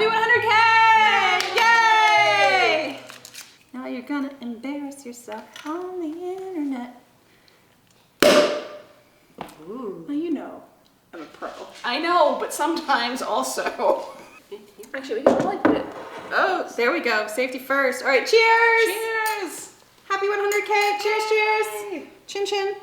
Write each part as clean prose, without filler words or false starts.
Happy 100K! Yay! Now you're gonna embarrass yourself on the internet. Ooh. Well, you know, I'm a pro. I know, but sometimes also. Actually, we can probably put it. Oh, there we go. Safety first. All right, cheers! Cheers! Happy 100K! Cheers, cheers! Chin chin.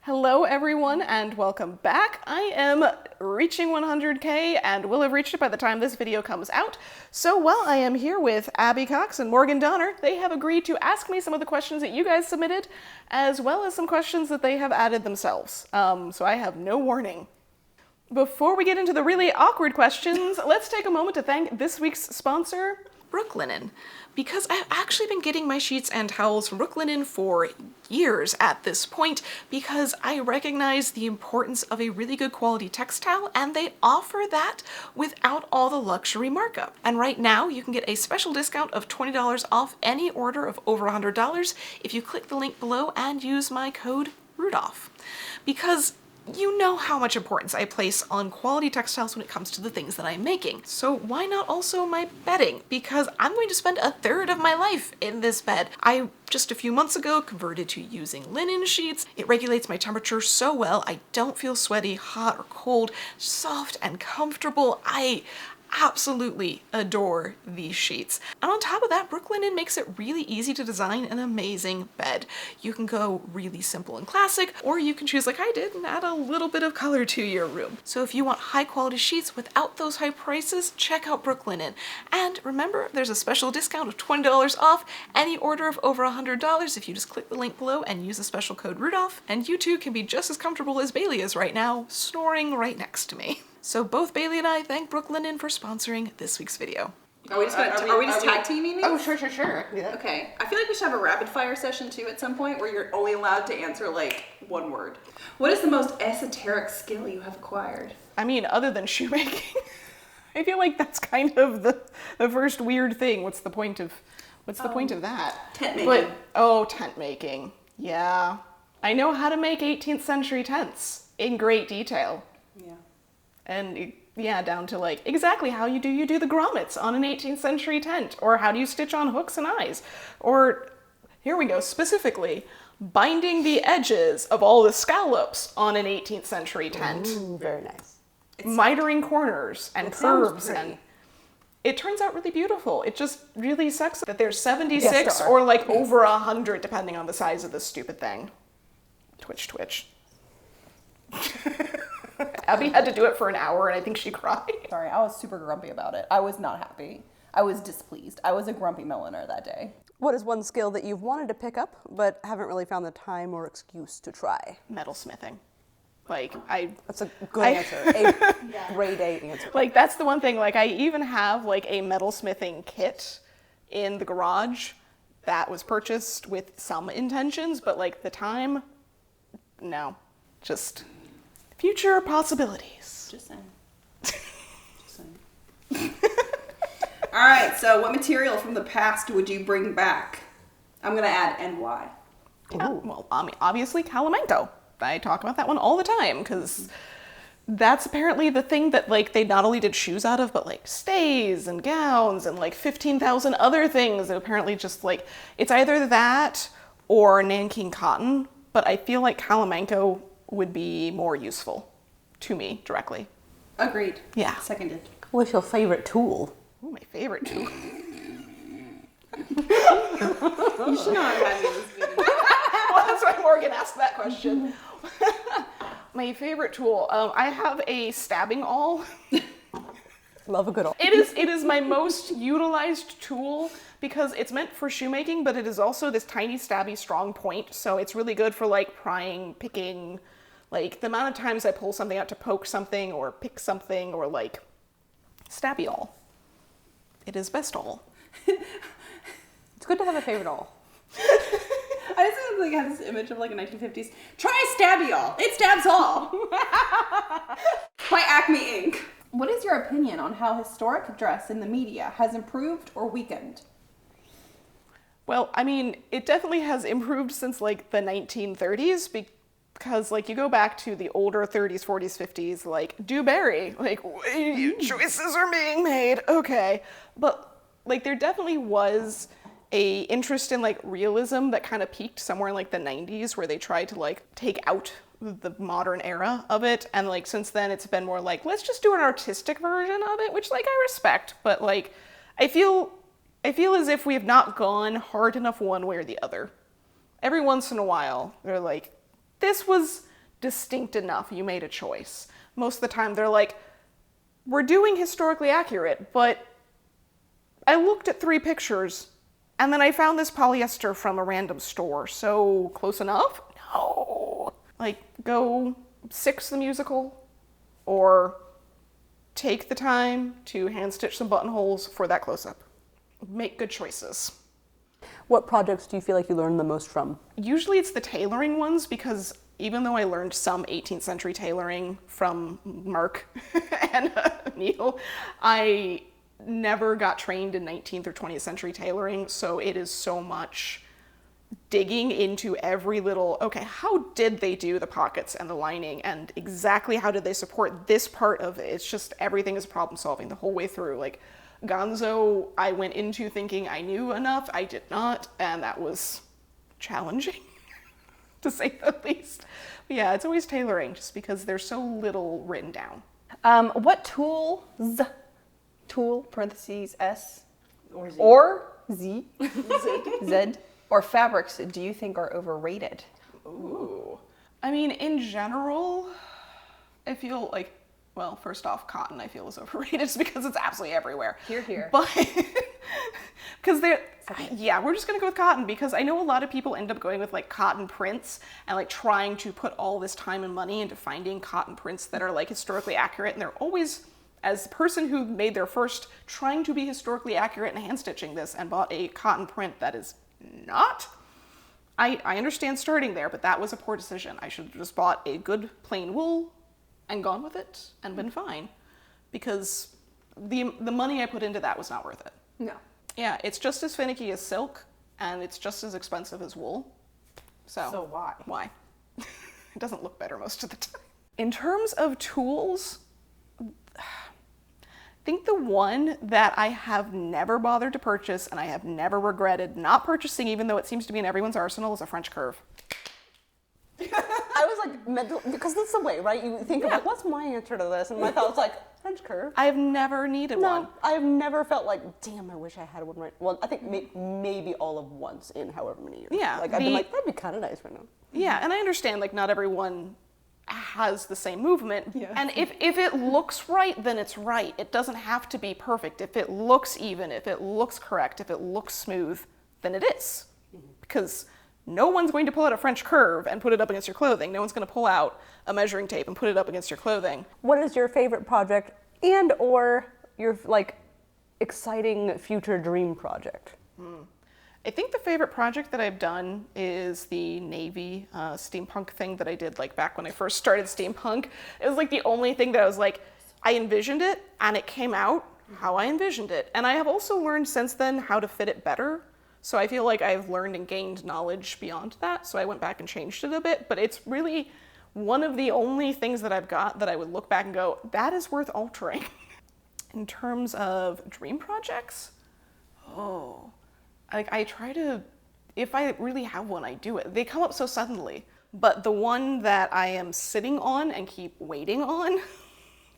Hello everyone and welcome back. I am reaching 100K and will have reached it by the time this video comes out. So while I am here with Abby Cox and Morgan Donner, they have agreed to ask me some of the questions that you guys submitted, as well as some questions that they have added themselves. So I have no warning. Before we get into the really awkward questions, let's take a moment to thank this week's sponsor, Brooklinen, because I've actually been getting my sheets and towels from Brooklinen for years at this point because I recognize the importance of a really good quality textile, and they offer that without all the luxury markup. And right now you can get a special discount of $20 off any order of over $100 if you click the link below and use my code Rudolph. Because you know how much importance I place on quality textiles when it comes to the things that I'm making. So why not also my bedding? Because I'm going to spend a third of my life in this bed. I just a few months ago converted to using linen sheets. It regulates my temperature so well. I don't feel sweaty, hot, or cold, soft and comfortable. I absolutely adore these sheets. And on top of that, Brooklinen makes it really easy to design an amazing bed. You can go really simple and classic, or you can choose like I did and add a little bit of color to your room. So if you want high quality sheets without those high prices, check out Brooklinen. And remember, there's a special discount of $20 off any order of over $100 if you just click the link below and use the special code Rudolph, and you too can be just as comfortable as Bailey is right now, snoring right next to me. So both Bailey and I thank Brooklinen for sponsoring this week's video. Are we just tag teaming these? Oh, sure. Yeah. Okay. I feel like we should have a rapid fire session too at some point where you're only allowed to answer like one word. What is the most esoteric skill you have acquired? I mean, other than shoemaking. I feel like that's kind of the first weird thing. What's the point of that? Tent making. Tent making. Yeah. I know how to make 18th century tents in great detail. Yeah. And yeah, down to like exactly how you do the grommets on an 18th century tent, or how do you stitch on hooks and eyes, or here we go, specifically binding the edges of all the scallops on an 18th century tent. Ooh, very nice. Mitering corners and curves, and it turns out really beautiful. It just really sucks that there's 76 or like over 100 depending on the size of this stupid thing. Twitch. Abby had to do it for an hour and I think she cried. Sorry, I was super grumpy about it. I was not happy. I was displeased. I was a grumpy milliner that day. What is one skill that you've wanted to pick up but haven't really found the time or excuse to try? Metalsmithing. That's a good answer. A grade A answer. Like, that's the one thing. Like, I even have like a metalsmithing kit in the garage that was purchased with some intentions, but like the time, no. Just future possibilities. Just saying. All right, so what material from the past would you bring back? I'm gonna add and why. Well, obviously Calamanco. I talk about that one all the time because that's apparently the thing that like they not only did shoes out of, but like stays and gowns and like 15,000 other things. And apparently just like, it's either that or Nanking cotton, but I feel like Calamanco would be more useful to me directly. Agreed. Yeah. Seconded. What's your favorite tool? Ooh, my favorite tool. You should not have had me in this video. Well, that's why Morgan asked that question. My favorite tool. I have a stabbing awl. Love a good awl. It is my most utilized tool because it's meant for shoemaking, but it is also this tiny, stabby, strong point. So it's really good for like prying, picking, like the amount of times I pull something out to poke something or pick something or like stabby awl. It is best awl. It's good to have a favorite awl. I just like have this image of like a 1950s. Try stabby all. It stabs all. By Acme Ink. What is your opinion on how historic dress in the media has improved or weakened? Well, I mean, it definitely has improved since like the 1930s Because, like, you go back to the older 30s, 40s, 50s, like, Dewberry, like, choices are being made, okay. But, like, there definitely was a interest in, like, realism that kind of peaked somewhere in, like, the 90s, where they tried to, like, take out the modern era of it. And, like, since then, it's been more like, let's just do an artistic version of it, which, like, I respect. But, like, I feel as if we have not gone hard enough one way or the other. Every once in a while, they're like, this was distinct enough, you made a choice. Most of the time they're like, we're doing historically accurate, but I looked at 3 pictures and then I found this polyester from a random store, so close enough? No. Like, go Six the musical, or take the time to hand stitch some buttonholes for that close-up. Make good choices. What projects do you feel like you learned the most from? Usually it's the tailoring ones, because even though I learned some 18th century tailoring from Mark and Neil, I never got trained in 19th or 20th century tailoring, so it is so much digging into every little, okay, how did they do the pockets and the lining, and exactly how did they support this part of it? It's just everything is problem solving the whole way through. Like, Gonzo, I went into thinking I knew enough, I did not, and that was challenging, to say the least. But yeah, it's always tailoring, just because there's so little written down. What tool, parentheses, S, Or Z, Z, or fabrics do you think are overrated? Ooh. I mean, in general, I feel like, well, first off, cotton I feel is overrated just because it's absolutely everywhere. Here. But, because yeah, we're just gonna go with cotton, because I know a lot of people end up going with like cotton prints and like trying to put all this time and money into finding cotton prints that are like historically accurate, and they're always, as the person who made their first trying to be historically accurate and hand stitching this and bought a cotton print that is not, I understand starting there, but that was a poor decision. I should have just bought a good plain wool and gone with it and been fine, because the money I put into that was not worth it. No. Yeah, it's just as finicky as silk, and it's just as expensive as wool. So why? Why? It doesn't look better most of the time. In terms of tools, I think the one that I have never bothered to purchase and I have never regretted not purchasing, even though it seems to be in everyone's arsenal, is a French curve. I was like, mental, because that's the way, right? You think of like, what's my answer to this? And my thought was like, French curve. I have never needed one. No, I've never felt like, damn, I wish I had one right. Well, I think maybe all of once in however many years. Yeah, Like, I've been like, that'd be kind of nice right now. Yeah, and I understand, like, not everyone has the same movement. Yeah. And if it looks right, then it's right. It doesn't have to be perfect. If it looks even, if it looks correct, if it looks smooth, then it is. Because no one's going to pull out a French curve and put it up against your clothing. No one's going to pull out a measuring tape and put it up against your clothing. What is your favorite project and or your like exciting future dream project? I think the favorite project that I've done is the Navy steampunk thing that I did like back when I first started steampunk. It was like the only thing that I was like, I envisioned it and it came out how I envisioned it. And I have also learned since then how to fit it better. So I feel like I've learned and gained knowledge beyond that. So I went back and changed it a bit, but it's really one of the only things that I've got that I would look back and go, that is worth altering. In terms of dream projects, like I try to, if I really have one, I do it. They come up so suddenly, but the one that I am sitting on and keep waiting on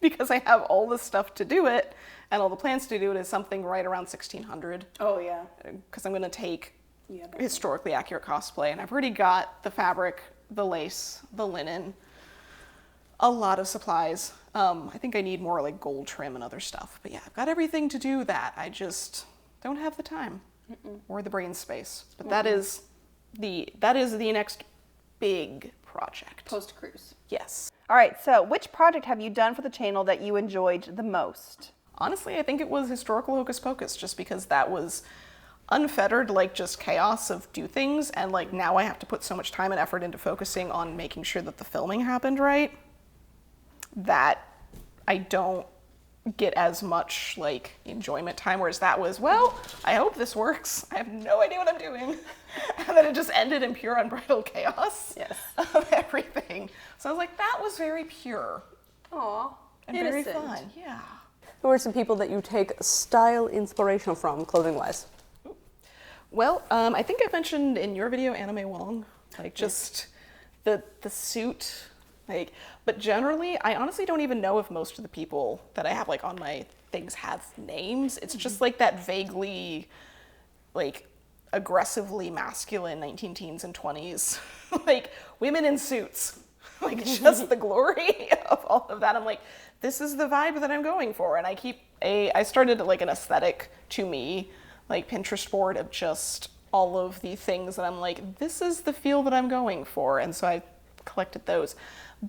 because I have all the stuff to do it and all the plans to do it is something right around 1600. Oh, yeah. Because I'm going to take Yeah, historically accurate cosplay, and I've already got the fabric, the lace, the linen, a lot of supplies. I think I need more like gold trim and other stuff, but yeah, I've got everything to do that. I just don't have the time or the brain space. But that is the next big project. Post-cruise. Yes. All right, so which project have you done for the channel that you enjoyed the most? Honestly, I think it was Historical Hocus Pocus, just because that was unfettered, like just chaos of do things, and like now I have to put so much time and effort into focusing on making sure that the filming happened right, that I don't get as much like enjoyment time, whereas that was, well, I hope this works. I have no idea what I'm doing. And then it just ended in pure unbridled chaos of everything. So I was like, that was very pure. Aw, And innocent. very fun, yeah. Who are some people that you take style inspiration from, clothing-wise? Well, I think I mentioned in your video Anime Wong, like just the suit, like, but generally, I honestly don't even know if most of the people that I have like on my things have names. It's just like that vaguely, like, aggressively masculine 19 teens and 20s, like women in suits, like just the glory of all of that. I'm like, this is the vibe that I'm going for, and I started like an aesthetic to me, like Pinterest board of just all of the things that I'm like, this is the feel that I'm going for, and so I collected those.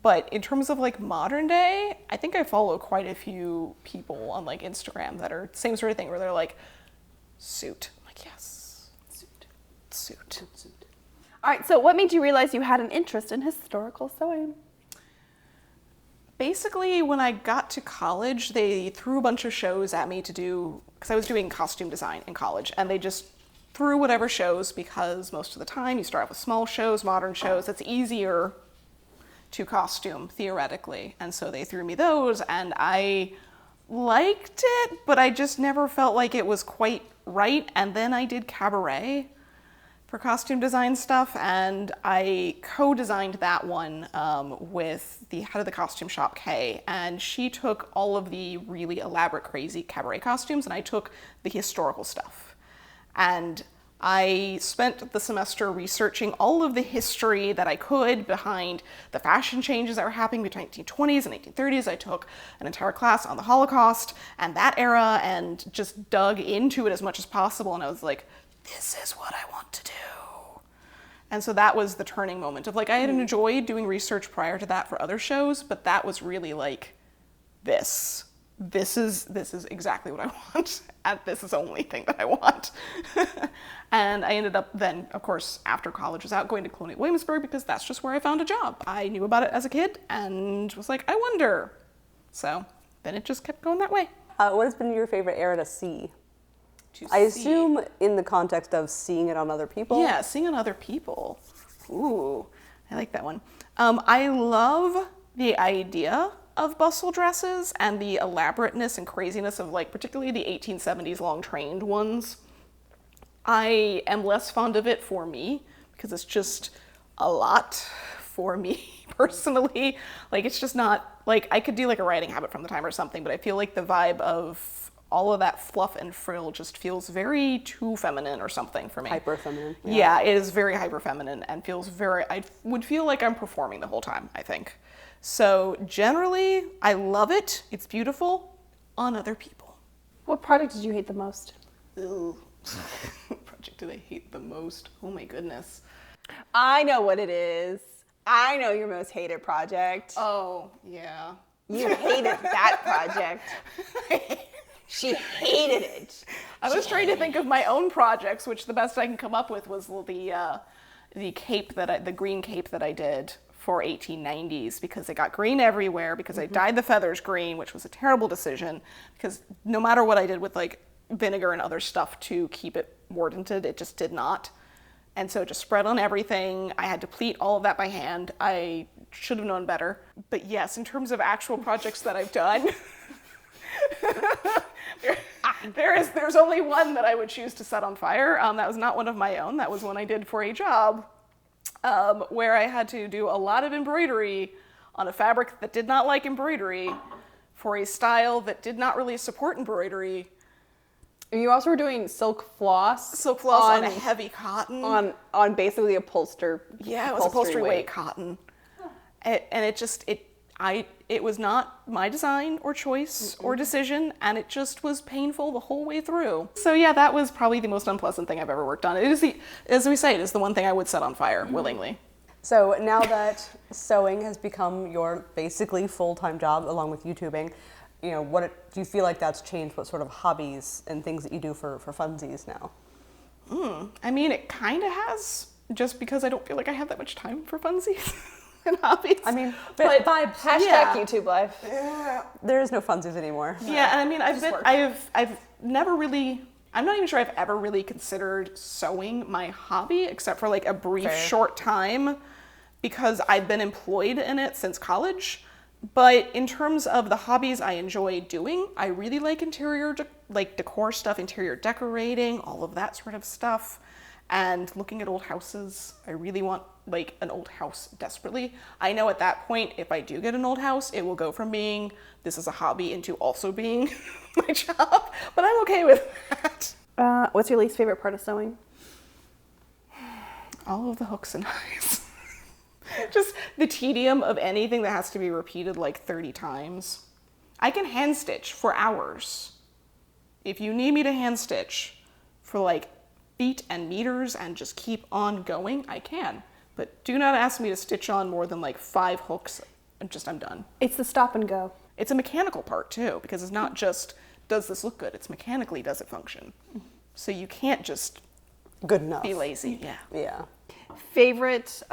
But in terms of like modern day, I think I follow quite a few people on like Instagram that are same sort of thing where they're like, suit. I'm like, yes, suit. All right, so what made you realize you had an interest in historical sewing? Basically, when I got to college, they threw a bunch of shows at me to do, because I was doing costume design in college, and they just threw whatever shows, because most of the time you start off with small shows, modern shows, it's easier to costume theoretically, and so they threw me those, and I liked it, but I just never felt like it was quite right. And then I did cabaret for costume design stuff, and I co-designed that one with the head of the costume shop, Kay, and she took all of the really elaborate, crazy cabaret costumes, and I took the historical stuff. And I spent the semester researching all of the history that I could behind the fashion changes that were happening between the 1920s and 1930s. I took an entire class on the Holocaust and that era and just dug into it as much as possible. And I was like, this is what I want to do. And so that was the turning moment of like, I had enjoyed doing research prior to that for other shows, but that was really like, this is exactly what I want, and this is the only thing that I want. And I ended up then, of course, after college was out, going to Colonial Williamsburg, because that's just where I found a job. I knew about it as a kid and was like, I wonder. So then it just kept going that way. What has been your favorite era to see? I assume in the context of seeing it on other people. Yeah, seeing on other people. Ooh, I like that one. I love the idea of bustle dresses and the elaborateness and craziness of like, particularly the 1870s long trained ones. I am less fond of it for me because it's just a lot for me personally. Like, it's just not, like, I could do like a riding habit from the time or something, but I feel like the vibe of all of that fluff and frill just feels very too feminine or something for me. Hyper feminine. Yeah, it is very hyper feminine and feels very, I would feel like I'm performing the whole time, I think. So generally, I love it. It's beautiful on other people. What product did you hate the most? Ooh. Project did I hate the most? Oh my goodness. I know what it is. I know your most hated project. Oh, yeah. You hated that project. She hated it. I was trying to think of my own projects, which the best I can come up with was the cape the green cape that I did for 1890s, because it got green everywhere, because I dyed the feathers green, which was a terrible decision, because no matter what I did with like vinegar and other stuff to keep it mordanted, it just did not. And so it just spread on everything. I had to pleat all of that by hand. I should have known better. But yes, in terms of actual projects that I've done, there's only one that I would choose to set on fire. That was not one of my own. That was one I did for a job where I had to do a lot of embroidery on a fabric that did not like embroidery for a style that did not really support embroidery. You also were doing silk floss. Silk floss on a heavy cotton. On basically upholstery. Yeah, it was upholstery weight cotton. And it was not my design or choice or decision, and it just was painful the whole way through. So yeah, that was probably the most unpleasant thing I've ever worked on. It is as we say, it is the one thing I would set on fire willingly. So now that sewing has become your basically full-time job along with YouTubing, you know, do you feel like that's changed what sort of hobbies and things that you do for funsies now? I mean, it kind of has, just because I don't feel like I have that much time for funsies. and hobbies. I mean, but vibes. Hashtag Yeah. YouTube life. There is no funsies anymore. Yeah, and I mean, work. I've never really, I'm not even sure I've ever really considered sewing my hobby, except for like a brief short time, because I've been employed in it since college. But in terms of the hobbies I enjoy doing, I really like interior, decor stuff, interior decorating, all of that sort of stuff. And looking at old houses. I really want like an old house desperately. I know at that point, if I do get an old house, it will go from being this is a hobby into also being my job. But I'm okay with that. What's your least favorite part of sewing? All of the hooks and eyes. Just the tedium of anything that has to be repeated like 30 times. I can hand stitch for hours. If you need me to hand stitch for like feet and meters and just keep on going, I can. But do not ask me to stitch on more than like 5 hooks. I'm done. It's the stop and go. It's a mechanical part too, because it's not just does this look good, it's mechanically does it function. So you can't just Good enough. be lazy. Yeah. Yeah. Favorite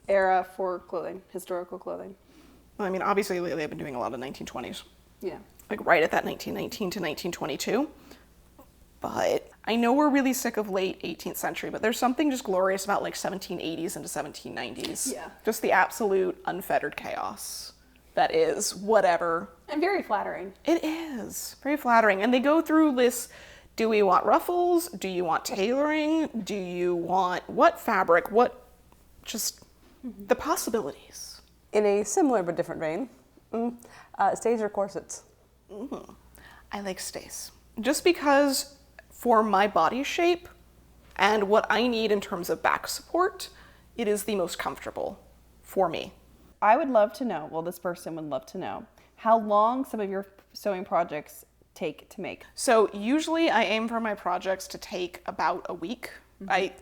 era for clothing, historical clothing? Well, I mean, obviously lately I've been doing a lot of 1920s. Yeah. Like right at that 1919 to 1922. But I know we're really sick of late 18th century, but there's something just glorious about like 1780s into 1790s. Yeah. Just the absolute unfettered chaos that is whatever. And very flattering. It is very flattering. And they go through this, do we want ruffles? Do you want tailoring? Do you want what fabric? What, just the possibilities. In a similar but different vein, stays or corsets? I like stays. Just because for my body shape and what I need in terms of back support, it is the most comfortable for me. I would love to know, well, this person would love to know, how long some of your sewing projects take to make. So usually I aim for my projects to take about a week. My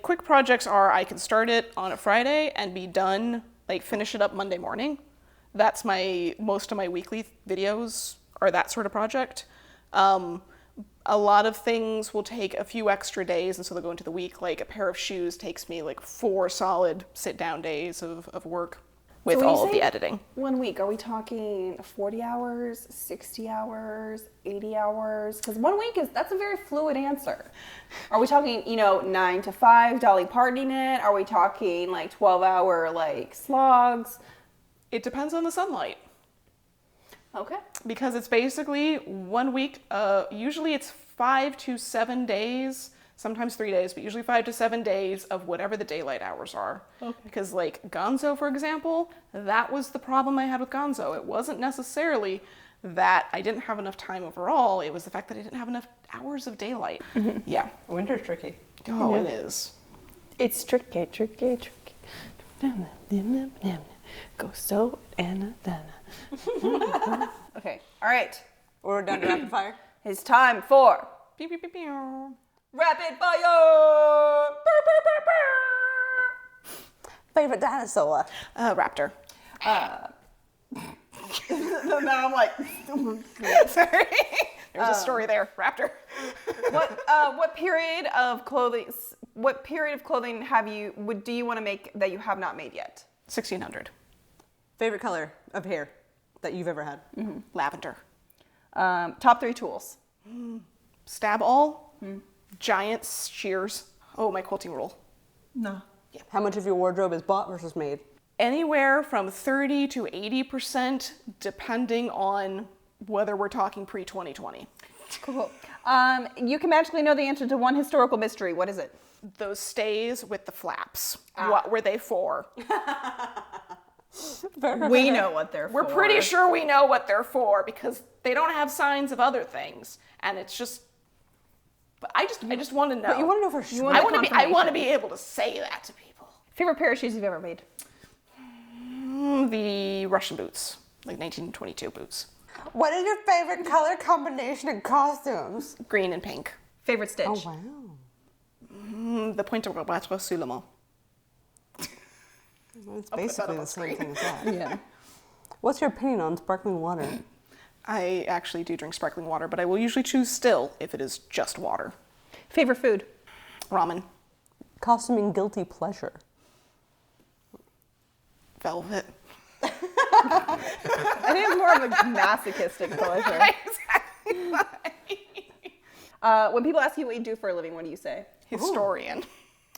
quick projects are I can start it on a Friday and be done, like finish it up Monday morning. That's most of my weekly videos are that sort of project. A lot of things will take a few extra days, and so they'll go into the week. Like a pair of shoes takes me like 4 solid sit-down days of work with when you all of the say editing. 1 week, are we talking 40 hours, 60 hours, 80 hours? Because 1 week that's a very fluid answer. Are we talking, 9 to 5, Dolly Pardoning it? Are we talking like 12-hour like slogs? It depends on the sunlight. Okay. Because it's basically 1 week, usually it's 5 to 7 days, sometimes 3 days, but usually 5 to 7 days of whatever the daylight hours are. Okay. Because like Gonzo, for example, that was the problem I had with Gonzo. It wasn't necessarily that I didn't have enough time overall, it was the fact that I didn't have enough hours of daylight. Yeah. Winter's tricky. Oh, it is. It's tricky. Go so Anna. Okay, all right. We're done to rapid fire. It's time for Pew, pew, pew, pew. rapid fire. Favorite dinosaur? Raptor. Now I'm like, Sorry. There's a story there. Raptor. what period of clothing do you want to make that you have not made yet? 1600. Favorite color of hair that you've ever had? Lavender. Top 3 tools. Stab all. Giant shears. Oh, my quilting rule. No. How much of your wardrobe is bought versus made? Anywhere from 30 to 80%, depending on whether we're talking pre-2020. Cool. You can magically know the answer to one historical mystery. What is it? Those stays with the flaps. What were they for? We know what they're for. We're pretty sure we know what they're for because they don't have signs of other things. And it's just, but I just want to know. But you want to know for sure. I want to be able to say that to people. Favorite pair of shoes you've ever made? The Russian boots, like 1922 boots. What is your favorite color combination in costumes? Green and pink. Favorite stitch? Oh, wow. The point of rabattre sur le mot. It's basically the same thing as that. Yeah. What's your opinion on sparkling water? I actually do drink sparkling water, but I will usually choose still if it is just water. Favorite food? Ramen. Costuming guilty pleasure? velvet. I think it's more of a masochistic pleasure. Exactly. When people ask you what you do for a living, what do you say? Historian.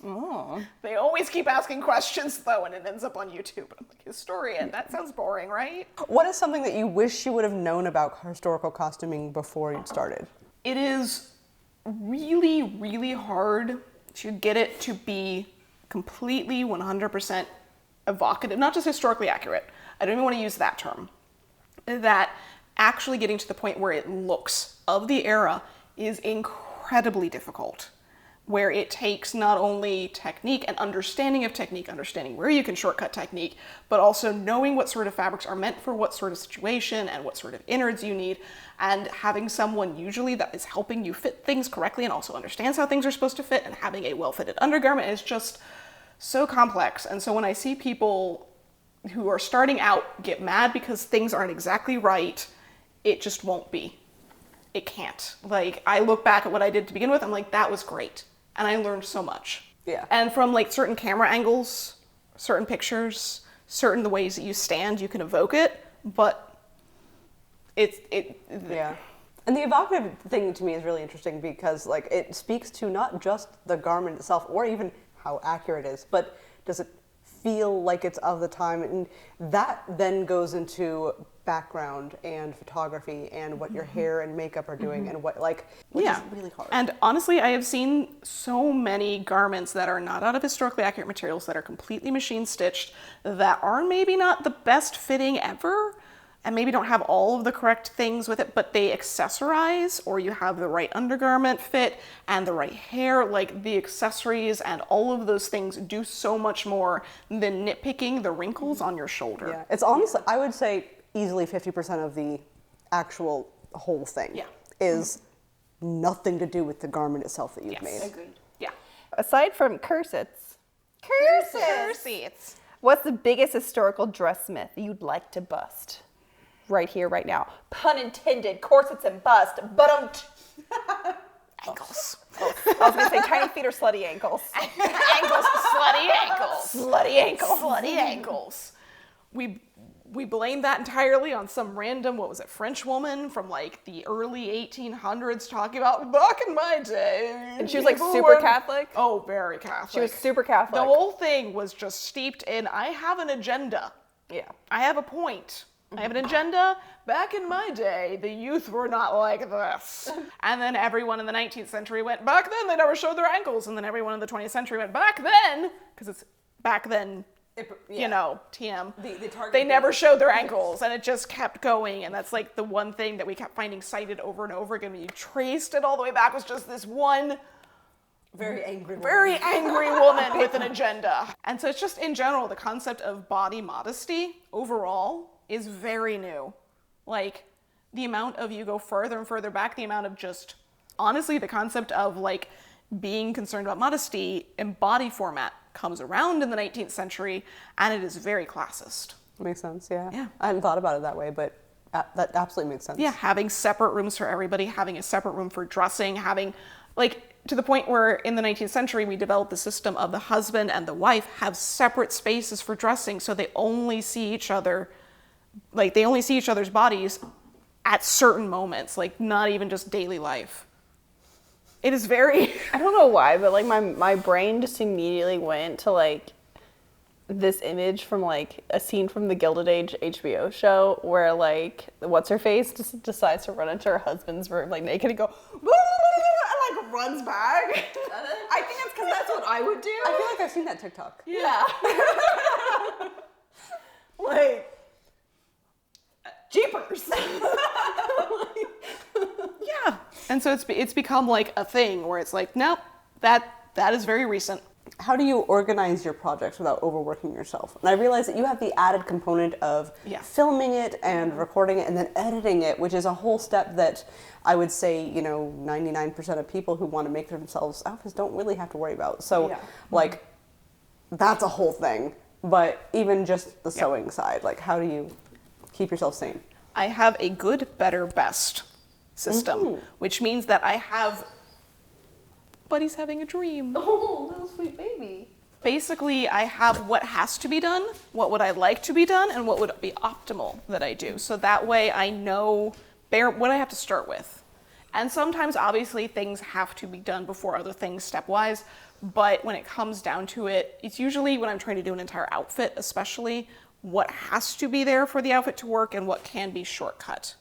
Oh. They always keep asking questions though, and it ends up on YouTube. I'm like, historian, that sounds boring, right? What is something that you wish you would have known about historical costuming before you started? It is really, really hard to get it to be completely 100% evocative, not just historically accurate. I don't even want to use that term. That actually getting to the point where it looks of the era is incredibly difficult, where it takes not only technique and understanding of technique, understanding where you can shortcut technique, but also knowing what sort of fabrics are meant for what sort of situation and what sort of innards you need, and having someone usually that is helping you fit things correctly and also understands how things are supposed to fit, and having a well-fitted undergarment is just so complex. And so when I see people who are starting out get mad because things aren't exactly right, it just won't be. It can't. Like, I look back at what I did to begin with, I'm like, that was great. And I learned so much. Yeah. And from like certain camera angles, certain pictures, certain the ways that you stand, you can evoke it, but Yeah. And the evocative thing to me is really interesting because like it speaks to not just the garment itself or even how accurate it is, but does it feel like it's of the time? And that then goes into background and photography and what your hair and makeup are doing and what like, which is really hard. And honestly, I have seen so many garments that are not out of historically accurate materials, that are completely machine stitched, that are maybe not the best fitting ever, and maybe don't have all of the correct things with it, but they accessorize, or you have the right undergarment fit and the right hair. Like, the accessories and all of those things do so much more than nitpicking the wrinkles on your shoulder. Yeah, it's honestly, I would say easily 50% of the actual whole thing is nothing to do with the garment itself that you've made. Agreed. Yeah. Aside from corsets, what's the biggest historical dress myth you'd like to bust? Right here, right now. Pun intended, corsets and bust, but Ankles. I was gonna say tiny feet or slutty ankles. Ankles, slutty ankles. Slutty ankles. Slutty ankles. We blame that entirely on some random, what was it, French woman from like the early 1800s talking about back in my day. And she was like super Catholic? Oh, very Catholic. She was super Catholic. The whole thing was just steeped in, I have an agenda. Yeah. I have a point. I have an agenda. Back in my day, the youth were not like this. And then everyone in the 19th century went, back then they never showed their ankles. And then everyone in the 20th century went, back then, because it's back then, you know, TM. They never showed their ankles, and it just kept going. And that's like the one thing that we kept finding cited over and over again. When you traced it all the way back, was just this one Very angry woman with an agenda. And so it's just, in general, the concept of body modesty overall is very new. Like, the amount of, you go further and further back, the amount of just, honestly, the concept of like being concerned about modesty in body format comes around in the 19th century, and it is very classist. Makes sense, yeah. Yeah. I hadn't thought about it that way, but that absolutely makes sense. Yeah, having separate rooms for everybody, having a separate room for dressing, having, like, to the point where in the 19th century we developed the system of the husband and the wife have separate spaces for dressing, so they only see each other, like, they only see each other's bodies at certain moments, like, not even just daily life. It is very... I don't know why, but like my brain just immediately went to like this image from like a scene from the Gilded Age HBO show where like what's her face just decides to run into her husband's room like naked and go and like runs back. I think it's because that's what I would do. I feel like I've seen that TikTok. Yeah. Like jeepers. Yeah. And so it's become like a thing where it's like, nope, that is very recent. How do you organize your projects without overworking yourself? And I realize that you have the added component of filming it and recording it and then editing it, which is a whole step that I would say, 99% of people who want to make themselves outfits don't really have to worry about. So like, that's a whole thing. But even just the sewing side, like how do you keep yourself sane? I have a good, better, best system, which means that I have... Buddy's having a dream. Oh, little sweet baby. Basically, I have what has to be done, what would I like to be done, and what would be optimal that I do. So that way I know what I have to start with. And sometimes, obviously, things have to be done before other things stepwise. But when it comes down to it, it's usually when I'm trying to do an entire outfit, especially, what has to be there for the outfit to work and what can be shortcut.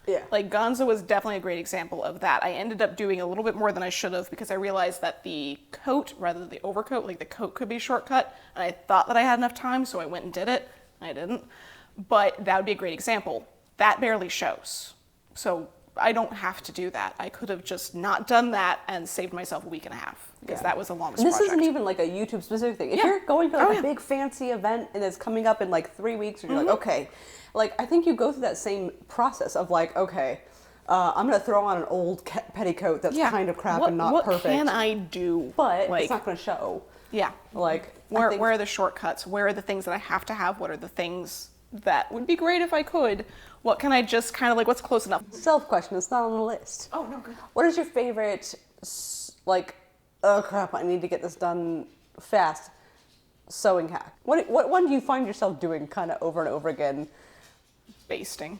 Yeah. Like Gonzo was definitely a great example of that. I ended up doing a little bit more than I should have because I realized that the coat, rather than the overcoat, like the coat could be shortcut. And I thought that I had enough time, so I went and did it. I didn't. But that would be a great example. That barely shows. So I don't have to do that. I could have just not done that and saved myself a week and a half because that was the longest project. This isn't even like a YouTube specific thing. If you're going to like a big fancy event and it's coming up in like 3 weeks and you're like, okay, like I think you go through that same process of like, okay, I'm going to throw on an old petticoat that's kind of crap and not perfect. What can I do? But like, it's not going to show. Yeah. Like, where are the shortcuts? Where are the things that I have to have? What are the things that would be great if I could? What can I just kind of like, what's close enough? Self-question, it's not on the list. Oh, no, good. What is your favorite, like, oh crap, I need to get this done fast, sewing hack? What one do you find yourself doing kind of over and over again? Basting.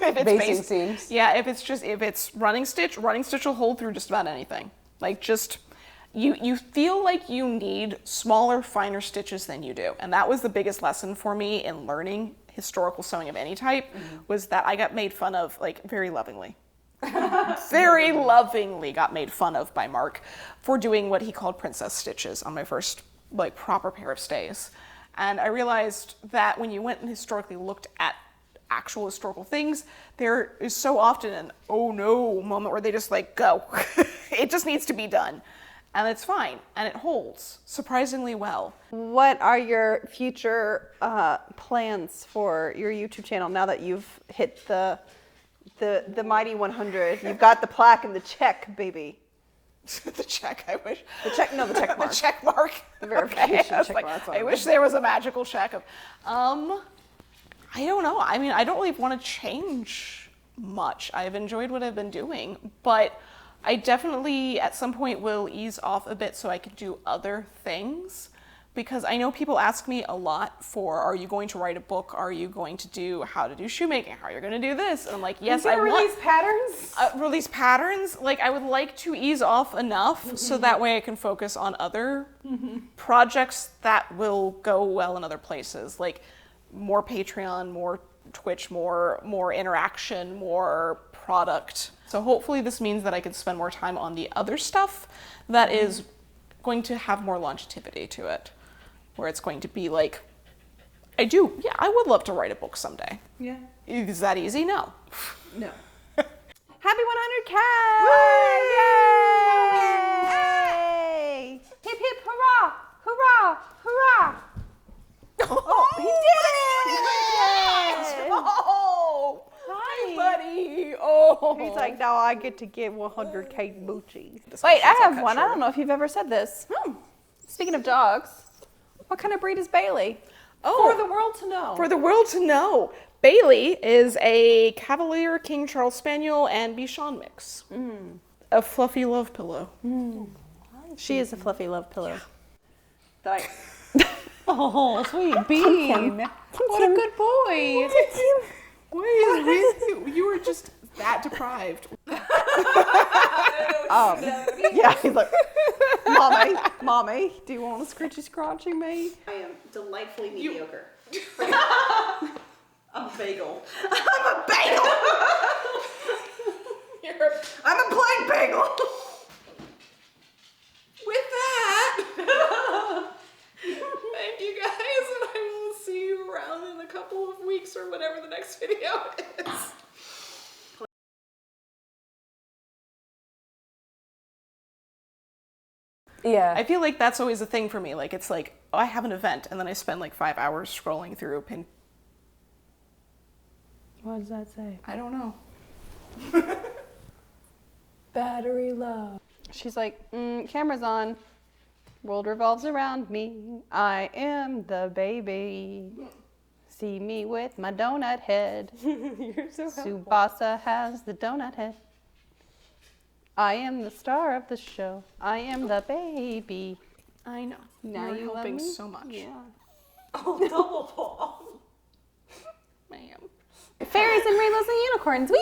Basting seams? Yeah, if it's running stitch will hold through just about anything. Like just, you feel like you need smaller, finer stitches than you do. And that was the biggest lesson for me in learning historical sewing of any type, was that I got made fun of, like, very lovingly. Very lovingly got made fun of by Mark for doing what he called princess stitches on my first, like, proper pair of stays. And I realized that when you went and historically looked at actual historical things, there is so often an oh no moment where they just like go. It just needs to be done. And it's fine, and it holds surprisingly well. What are your future plans for your YouTube channel now that you've hit the mighty 100? You've got the plaque and the check, baby. The check, I wish. The check, no, the check mark. The check mark. The verification check mark. I wish there was a magical check of, I don't know. I mean, I don't really want to change much. I've enjoyed what I've been doing, but I definitely at some point will ease off a bit so I can do other things, because I know people ask me a lot for, are you going to write a book? Are you going to do how to do shoemaking? How are you going to do this? And I'm like, yes, I want release patterns. Release patterns. Like, I would like to ease off enough so that way I can focus on other projects that will go well in other places, like more Patreon, more Twitch, more interaction, more product. So hopefully this means that I can spend more time on the other stuff that is going to have more longevity to it, where it's going to be like, I would love to write a book someday. Yeah. Is that easy? No. No. Happy 100K! Yay! Hip hip hurrah! Hurrah! Hurrah! Oh, he did it! Oh, Hi, buddy. Oh. He's like, now I get to get 100K moochies. Wait, I have one. I don't know if you've ever said this. Speaking of dogs, what kind of breed is Bailey? Oh, For the world to know. For the world to know. Bailey is a Cavalier King Charles Spaniel and Bichon mix. A fluffy love pillow. She is a fluffy love pillow. Yeah. Oh, sweet Bean. What a good boy. You were just that deprived. Yeah, he's like, mommy, do you want a scratchy me? I am delightfully mediocre. I'm a bagel. I'm a plain bagel. With that, thank you guys, and I will see you around in a couple of weeks or whatever the next video is. Yeah. I feel like that's always a thing for me. Like, it's like, oh, I have an event, and then I spend like 5 hours scrolling through What does that say? I don't know. Battery low. She's like, camera's on. World revolves around me. I am the baby. See me with my donut head. You're so Tsubasa has the donut head. I am the star of the show. I am the baby. I know. Now You're you love helping me? so much. Yeah. Oh, double pull. Ma'am. Fairies and rainbows and unicorns. Whee!